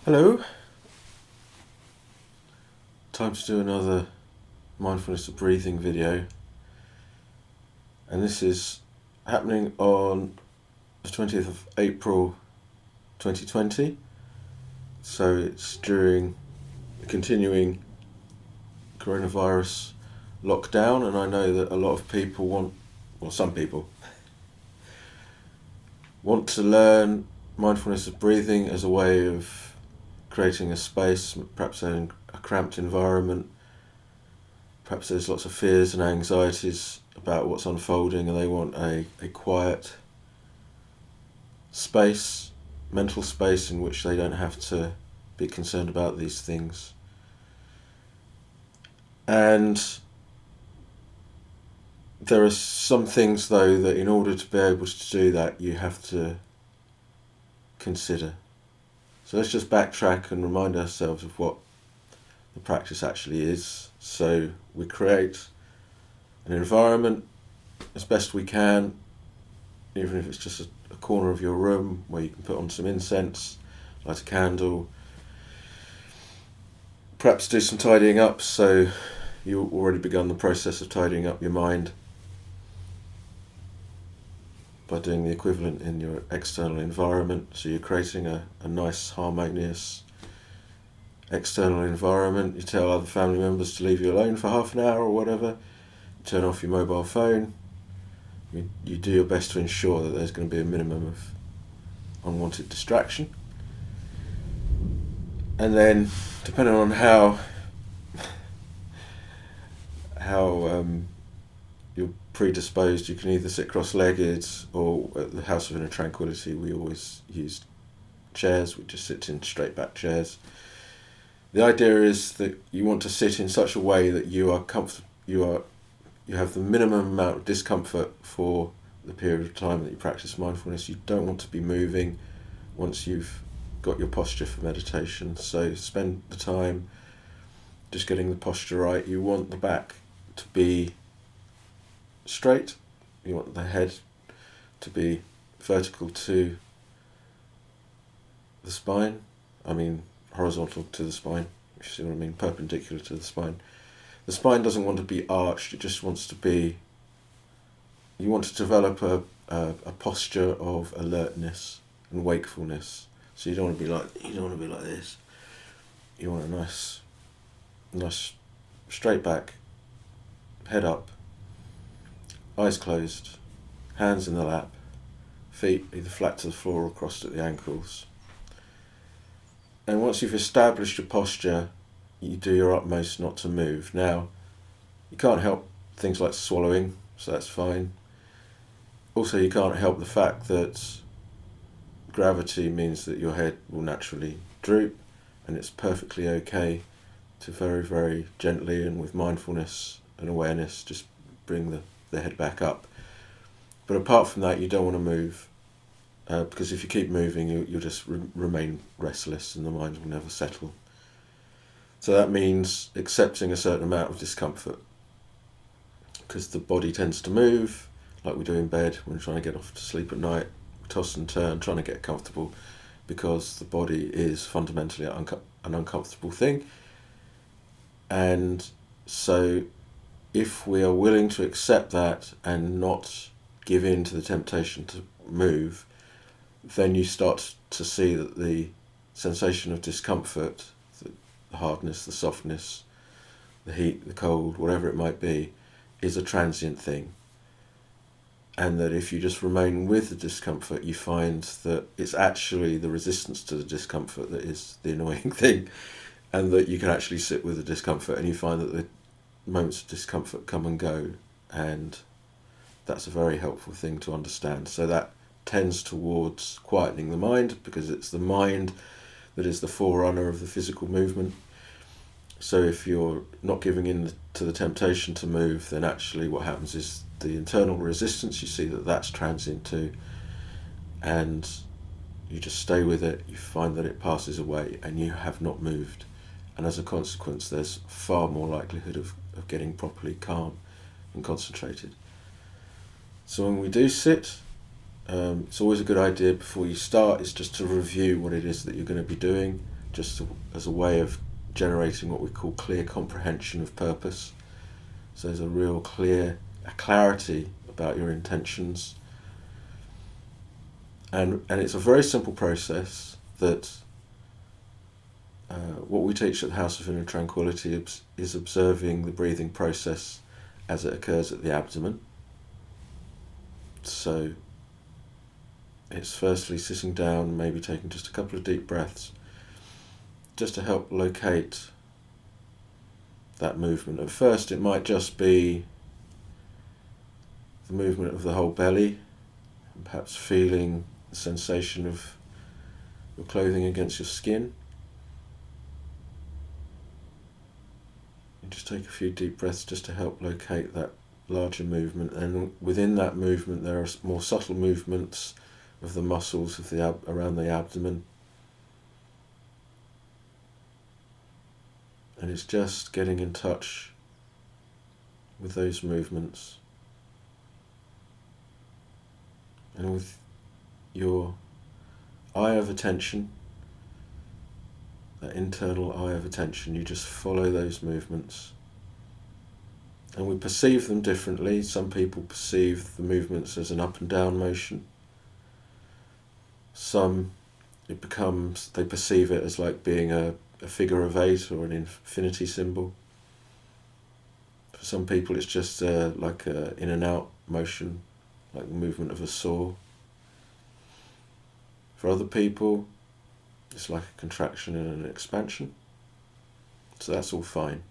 Hello, time to do another Mindfulness of Breathing video, and this is happening on the 20th of April 2020, so it's during the continuing coronavirus lockdown, and I know that a lot of people some people want to learn mindfulness of breathing as a way of creating a space, perhaps in a cramped environment. Perhaps there's lots of fears and anxieties about what's unfolding, and they want a quiet space, mental space, in which they don't have to be concerned about these things. And there are some things, though, that in order to be able to do that, you have to consider. So let's just backtrack and remind ourselves of what the practice actually is. So we create an environment as best we can, even if it's just a corner of your room where you can put on some incense, light a candle, perhaps do some tidying up, so you've already begun the process of tidying up your mind by doing the equivalent in your external environment. So you're creating a nice, harmonious external environment. You tell other family members to leave you alone for half an hour or whatever. You turn off your mobile phone. You do your best to ensure that there's going to be a minimum of unwanted distraction. And then, depending on how you're predisposed, you can either sit cross-legged, or at the House of Inner Tranquillity we always use chairs. We just sit in straight back chairs. The idea is that you want to sit in such a way that you are comfortable. You have the minimum amount of discomfort for the period of time that you practice mindfulness. You don't want to be moving once you've got your posture for meditation. So spend the time just getting the posture right. You want the back to be straight. You want the head to be vertical to the spine. I mean horizontal to the spine, if you see what I mean, perpendicular to the spine. The spine doesn't want to be arched, it just wants to be, you want to develop a posture of alertness and wakefulness. So you don't want to be like this. You want a nice straight back, head up, eyes closed, hands in the lap, feet either flat to the floor or crossed at the ankles. And once you've established your posture, you do your utmost not to move. Now, you can't help things like swallowing, so that's fine. Also, you can't help the fact that gravity means that your head will naturally droop, and it's perfectly okay to very, very gently and with mindfulness and awareness just bring the head back up. But apart from that, you don't want to move. Because if you keep moving, you'll just remain restless and the mind will never settle. So that means accepting a certain amount of discomfort, because the body tends to move, like we do in bed when we're trying to get off to sleep at night. We toss and turn, trying to get comfortable, because the body is fundamentally an uncomfortable thing. And so if we are willing to accept that and not give in to the temptation to move, then you start to see that the sensation of discomfort, the hardness, the softness, the heat, the cold, whatever it might be, is a transient thing. And that if you just remain with the discomfort, you find that it's actually the resistance to the discomfort that is the annoying thing, and that you can actually sit with the discomfort, and you find that the moments of discomfort come and go, and that's a very helpful thing to understand. So that tends towards quietening the mind, because it's the mind that is the forerunner of the physical movement. So if you're not giving in to the temptation to move, then actually what happens is the internal resistance, you see that that's transient too, and you just stay with it, you find that it passes away and you have not moved, and as a consequence there's far more likelihood of getting properly calm and concentrated. So when we do sit, it's always a good idea before you start is just to review what it is that you're going to be doing. just as a way of generating what we call clear comprehension of purpose. So there's a clarity about your intentions. And it's a very simple process that what we teach at the House of Inner Tranquility is observing the breathing process as it occurs at the abdomen. So it's firstly sitting down, maybe taking just a couple of deep breaths, just to help locate that movement. At first it might just be the movement of the whole belly, and perhaps feeling the sensation of your clothing against your skin. And just take a few deep breaths just to help locate that larger movement. And within that movement there are more subtle movements of the muscles of around the abdomen. And it's just getting in touch with those movements. And with your eye of attention, that internal eye of attention, you just follow those movements. And we perceive them differently. Some people perceive the movements as an up and down motion. Some, they perceive it as like being a figure of 8 or an infinity symbol. For some people it's just like an in and out motion, like the movement of a saw. For other people it's like a contraction and an expansion. So that's all fine.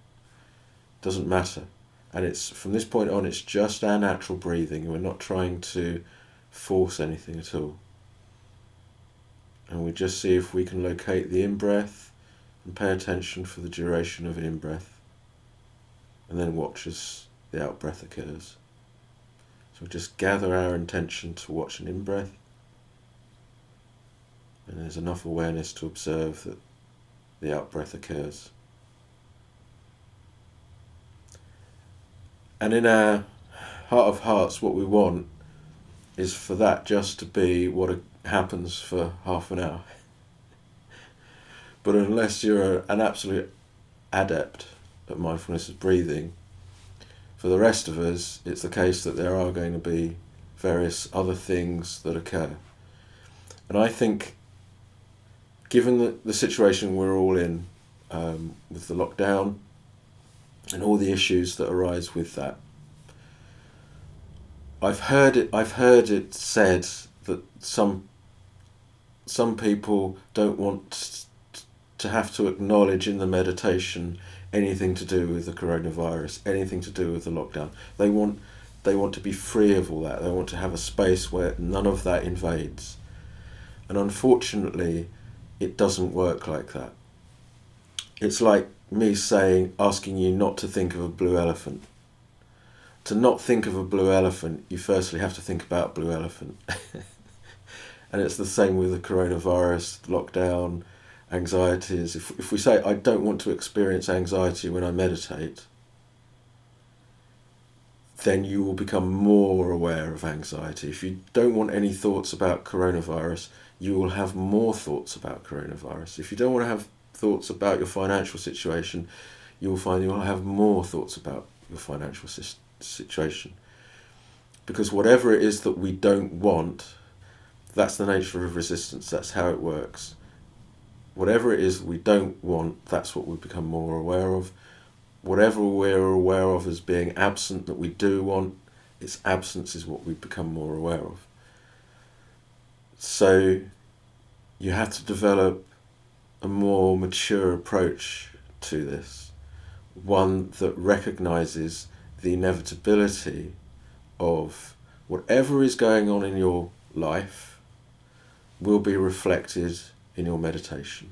Doesn't matter. And it's from this point on it's just our natural breathing. We're not trying to force anything at all. And we just see if we can locate the in-breath and pay attention for the duration of an in-breath. And then watch as the out-breath occurs. So we just gather our intention to watch an in-breath. And there's enough awareness to observe that the out-breath occurs. And in our heart of hearts, what we want is for that just to be what happens for half an hour. But unless you're an absolute adept at mindfulness of breathing, for the rest of us, it's the case that there are going to be various other things that occur. And I think, given the situation we're all in, with the lockdown and all the issues that arise with that, I've heard it said that some people don't want to have to acknowledge in the meditation anything to do with the coronavirus, anything to do with the lockdown. They want to be free of all that. They want to have a space where none of that invades. And unfortunately, it doesn't work like that. It's like me asking you not to think of a blue elephant. To not think of a blue elephant, you firstly have to think about blue elephant. And it's the same with the coronavirus, lockdown, anxieties. If we say, I don't want to experience anxiety when I meditate, then you will become more aware of anxiety. If you don't want any thoughts about coronavirus, you will have more thoughts about coronavirus. If you don't want to have thoughts about your financial situation, you will find you will have more thoughts about your financial situation. Because whatever it is that we don't want, that's the nature of resistance. That's how it works. Whatever it is we don't want, that's what we become more aware of. Whatever we're aware of as being absent that we do want, its absence is what we become more aware of. So you have to develop a more mature approach to this, one that recognizes the inevitability of whatever is going on in your life will be reflected in your meditation.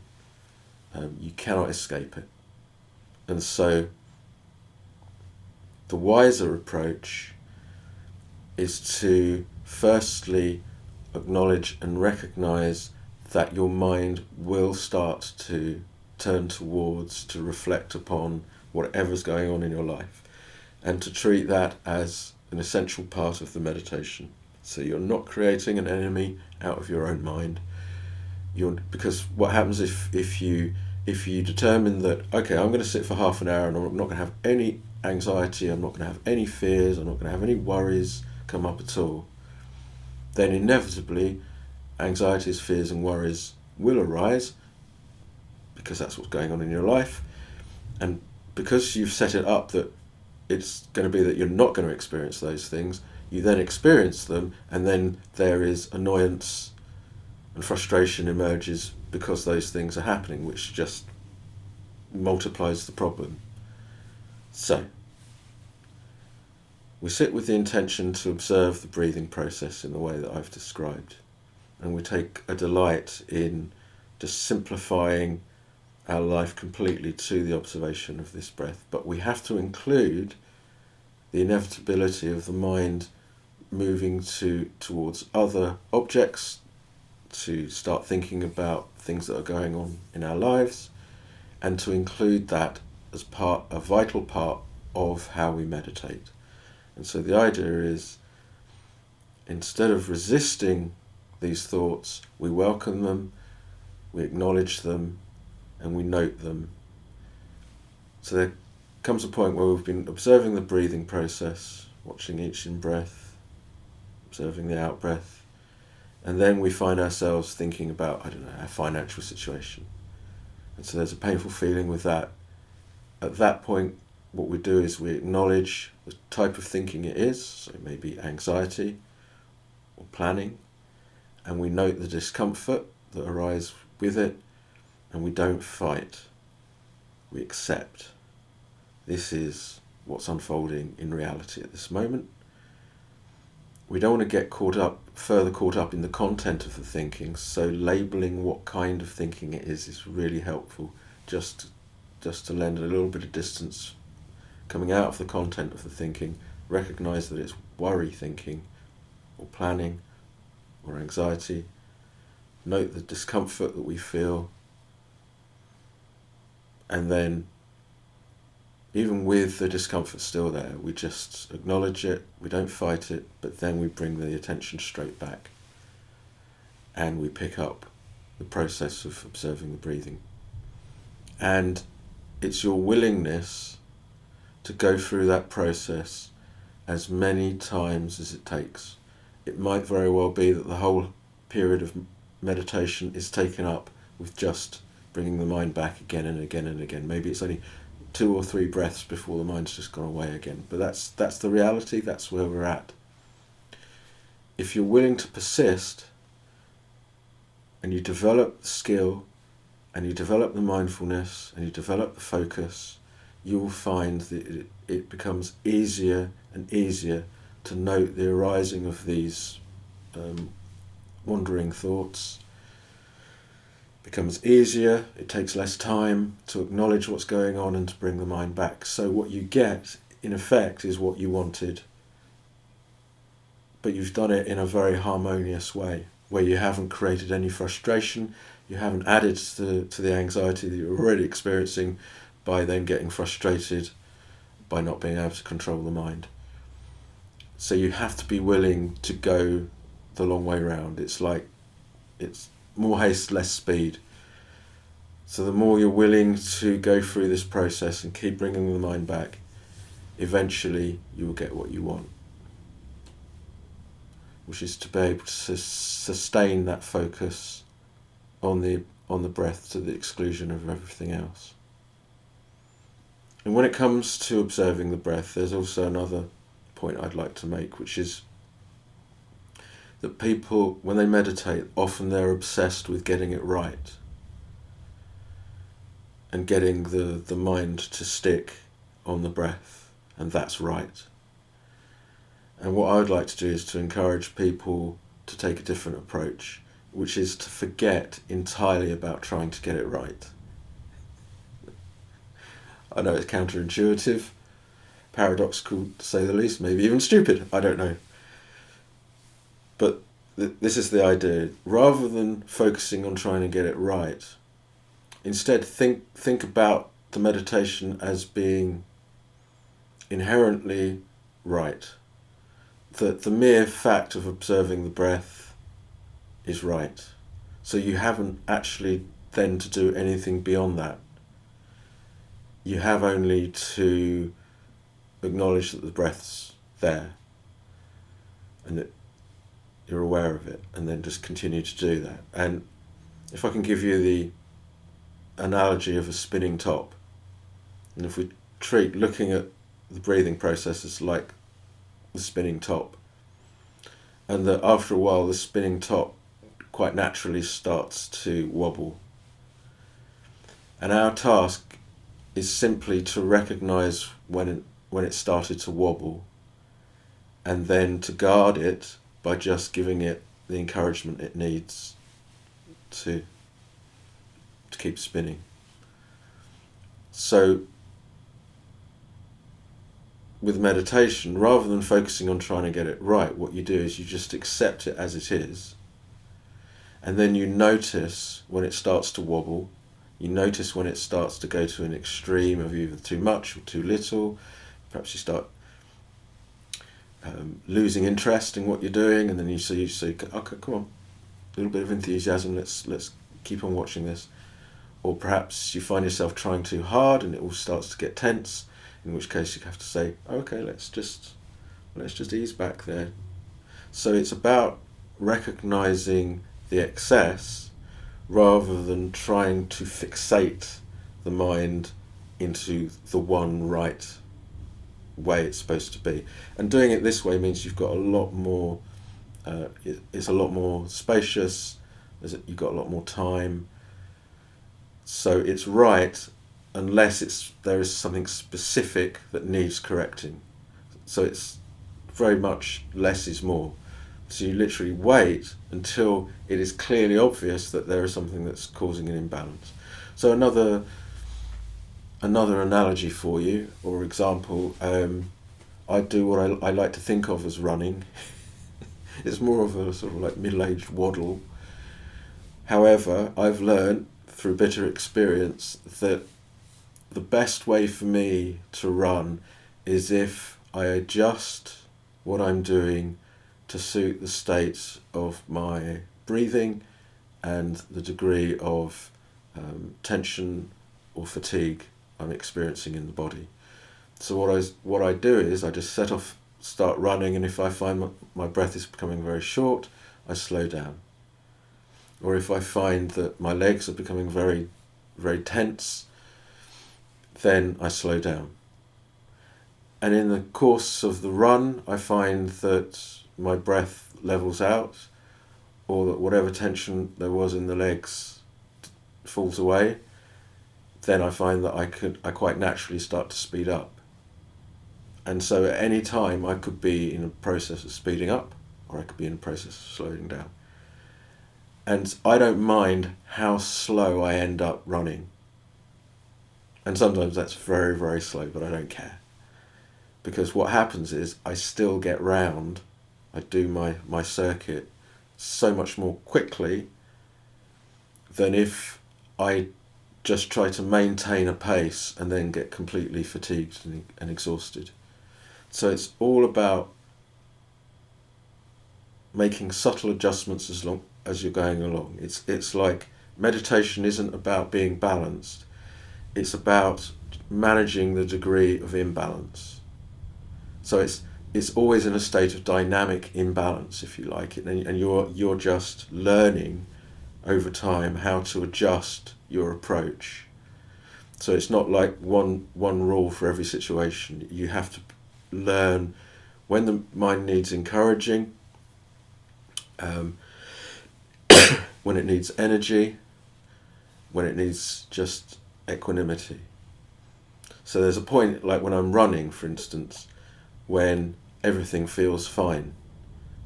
You cannot escape it. And so the wiser approach is to firstly acknowledge and recognize that your mind will start to turn towards, to reflect upon whatever's going on in your life, and to treat that as an essential part of the meditation. So you're not creating an enemy out of your own mind. because what happens if you determine that, okay, I'm going to sit for half an hour and I'm not going to have any anxiety, I'm not going to have any fears, I'm not going to have any worries come up at all, then inevitably anxieties, fears and worries will arise, because that's what's going on in your life. And because you've set it up that it's going to be that you're not going to experience those things, you then experience them, and then there is annoyance and frustration emerges because those things are happening, which just multiplies the problem. So, we sit with the intention to observe the breathing process in the way that I've described, and we take a delight in just simplifying our life completely to the observation of this breath. But we have to include the inevitability of the mind moving towards other objects, to start thinking about things that are going on in our lives, and to include that as a vital part of how we meditate. And so the idea is, instead of resisting these thoughts, we welcome them, we acknowledge them, and we note them. So there comes a point where we've been observing the breathing process, watching each in-breath, observing the out-breath, and then we find ourselves thinking about, our financial situation. And so there's a painful feeling with that. At that point, what we do is we acknowledge the type of thinking it is, so it may be anxiety or planning, and we note the discomfort that arises with it, and we don't fight. We accept. This is what's unfolding in reality at this moment. We don't want to get further caught up in the content of the thinking, so labeling what kind of thinking it is really helpful, just to lend a little bit of distance coming out of the content of the thinking. Recognize that it's worry thinking, or planning, or anxiety. Note the discomfort that we feel, and then, even with the discomfort still there, we just acknowledge it, we don't fight it, but then we bring the attention straight back, and we pick up the process of observing the breathing. And it's your willingness to go through that process as many times as it takes. It might very well be that the whole period of meditation is taken up with just bringing the mind back again and again and again. Maybe it's only 2 or 3 breaths before the mind's just gone away again. But that's the reality, that's where we're at. If you're willing to persist, and you develop the skill, and you develop the mindfulness, and you develop the focus, you will find that it becomes easier and easier to note the arising of these wandering thoughts. It becomes easier, it takes less time to acknowledge what's going on and to bring the mind back. So what you get, in effect, is what you wanted, but you've done it in a very harmonious way, where you haven't created any frustration, you haven't added to the anxiety that you're already experiencing by then getting frustrated by not being able to control the mind. So you have to be willing to go the long way round. It's more haste, less speed. So the more you're willing to go through this process and keep bringing the mind back, eventually you will get what you want, which is to be able to sustain that focus on the breath to the exclusion of everything else. And when it comes to observing the breath, there's also another point I'd like to make, which is that people, when they meditate, often they're obsessed with getting it right and getting the mind to stick on the breath, and that's right. And what I would like to do is to encourage people to take a different approach, which is to forget entirely about trying to get it right. I know it's counterintuitive, paradoxical to say the least, maybe even stupid, I don't know. But this is the idea. Rather than focusing on trying to get it right, instead think about the meditation as being inherently right. That the mere fact of observing the breath is right. So you haven't actually then to do anything beyond that. You have only to acknowledge that the breath's there and that you're aware of it, and then just continue to do that. And if I can give you the analogy of a spinning top, and if we treat looking at the breathing process as like the spinning top, and that after a while the spinning top quite naturally starts to wobble. And our task is simply to recognize when it started to wobble, and then to guard it by just giving it the encouragement it needs to keep spinning. So with meditation, rather than focusing on trying to get it right, what you do is you just accept it as it is, and then you notice when it starts to wobble. You notice when it starts to go to an extreme of either too much or too little. Perhaps you start losing interest in what you're doing, and then you say, okay, come on, a little bit of enthusiasm, let's keep on watching this. Or perhaps you find yourself trying too hard and it all starts to get tense, in which case you have to say, okay, let's just ease back there. So it's about recognizing the excess rather than trying to fixate the mind into the one right way it's supposed to be. And doing it this way means you've got a lot more, it's a lot more spacious, you've got a lot more time. So it's right unless there is something specific that needs correcting. So it's very much less is more. So you literally wait until it is clearly obvious that there is something that's causing an imbalance. So another analogy for you, or example, I do what I like to think of as running. It's more of a sort of like middle-aged waddle. However, I've learned through bitter experience that the best way for me to run is if I adjust what I'm doing to suit the state of my breathing and the degree of tension or fatigue I'm experiencing in the body. So what I do is I just start running, and if I find my breath is becoming very short, I slow down. Or if I find that my legs are becoming very, very tense, then I slow down. And in the course of the run, I find that my breath levels out, or that whatever tension there was in the legs falls away. Then I find that I quite naturally start to speed up. And so at any time I could be in a process of speeding up, or I could be in a process of slowing down. And I don't mind how slow I end up running. And sometimes that's very, very slow, but I don't care. Because what happens is I still get round, I do my circuit so much more quickly than if I just try to maintain a pace and then get completely fatigued and exhausted. So it's all about making subtle adjustments as you're going along. It's like meditation isn't about being balanced. It's about managing the degree of imbalance. So it's always in a state of dynamic imbalance, if you like it, and you're just learning over time how to adjust your approach. So it's not like one rule for every situation. You have to learn when the mind needs encouraging, when it needs energy, when it needs just equanimity. So there's a point, like when I'm running, for instance, when everything feels fine.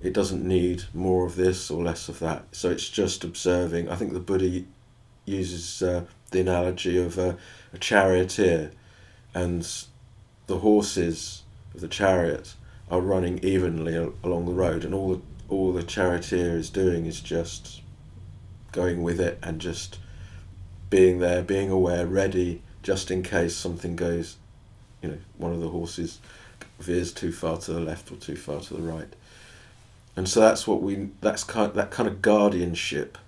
It doesn't need more of this or less of that. So it's just observing. I think the Buddha uses the analogy of a charioteer, and the horses of the chariot are running evenly along the road, and all the charioteer is doing is just going with it and just being there, being aware, ready, just in case something goes, one of the horses veers too far to the left or too far to the right. And so that's that kind of guardianship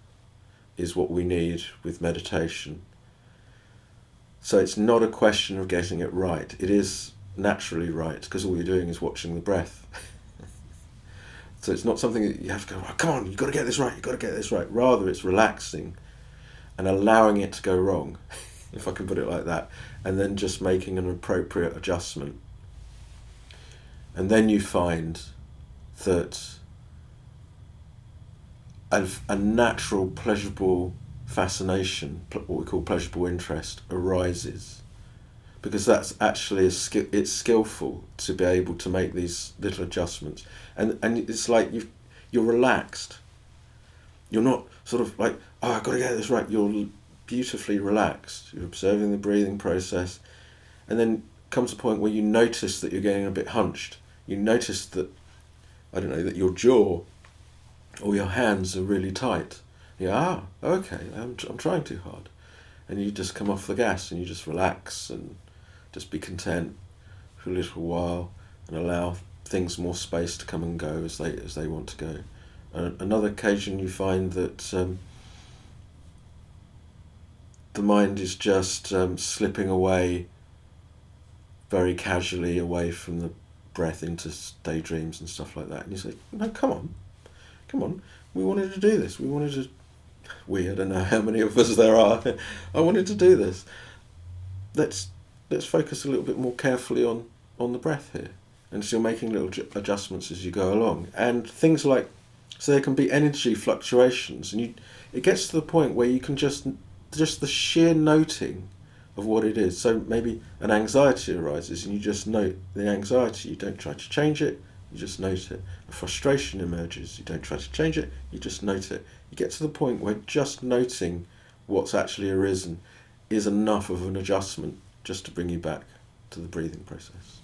is what we need with meditation. So it's not a question of getting it right. It is naturally right, because all you're doing is watching the breath. So it's not something that you have to go, oh, come on, you've got to get this right, you've got to get this right. Rather, it's relaxing and allowing it to go wrong, if I can put it like that, and then just making an appropriate adjustment. And then you find that a natural, pleasurable fascination, what we call pleasurable interest, arises. Because that's actually it's skillful to be able to make these little adjustments. And it's like you're relaxed. You're not sort of like, oh, I've got to get this right. You're beautifully relaxed. You're observing the breathing process. And then comes a point where you notice that you're getting a bit hunched. You notice that, I don't know, that your jaw or your hands are really tight. You go, okay, I'm trying too hard. And you just come off the gas and you just relax and just be content for a little while and allow things more space to come and go as they want to go. Another occasion you find that the mind is just slipping away very casually away from the breath into daydreams and stuff like that. And you say, no, come on, we wanted to do this. I don't know how many of us there are. I wanted to do this. Let's focus a little bit more carefully on the breath here. And so you're making little adjustments as you go along. And things like, so there can be energy fluctuations, and it gets to the point where you can just the sheer noting of what it is. So maybe an anxiety arises and you just note the anxiety. You don't try to change it, you just note it. A frustration emerges, you don't try to change it, you just note it. You get to the point where just noting what's actually arisen is enough of an adjustment just to bring you back to the breathing process.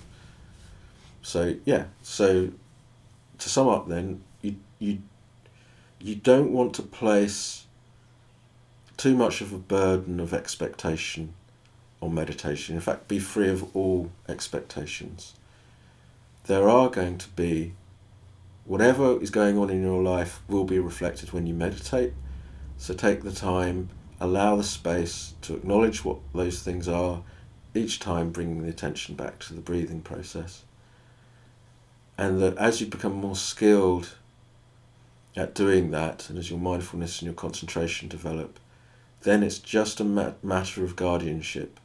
So to sum up then, you don't want to place too much of a burden of expectation on meditation. In fact, be free of all expectations. There are going to be, whatever is going on in your life will be reflected when you meditate. So take the time, allow the space to acknowledge what those things are, each time bringing the attention back to the breathing process. And that as you become more skilled at doing that, and as your mindfulness and your concentration develop, then it's just a matter of guardianship.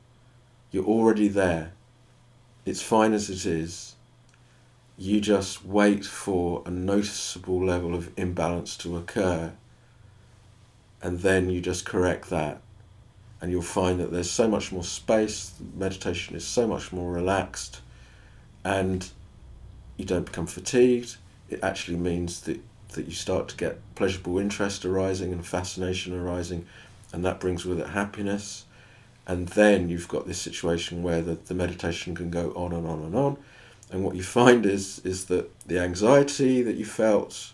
You're already there. It's fine as it is. You just wait for a noticeable level of imbalance to occur, and then you just correct that. And you'll find that there's so much more space, meditation is so much more relaxed, and you don't become fatigued. It actually means that you start to get pleasurable interest arising and fascination arising, and that brings with it happiness. And then you've got this situation where the meditation can go on and on and on. And what you find is that the anxiety that you felt,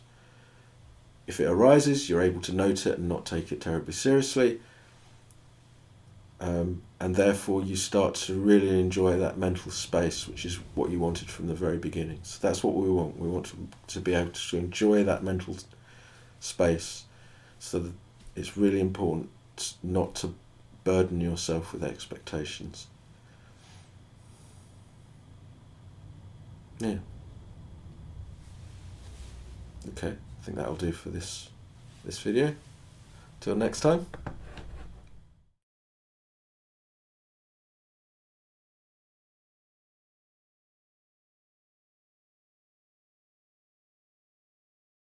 if it arises, you're able to note it and not take it terribly seriously. And therefore you start to really enjoy that mental space, which is what you wanted from the very beginning. So that's what we want. We want to be able to enjoy that mental space. So that it's really important not to burden yourself with expectations. Yeah. Okay, I think that'll do for this video. Till next time.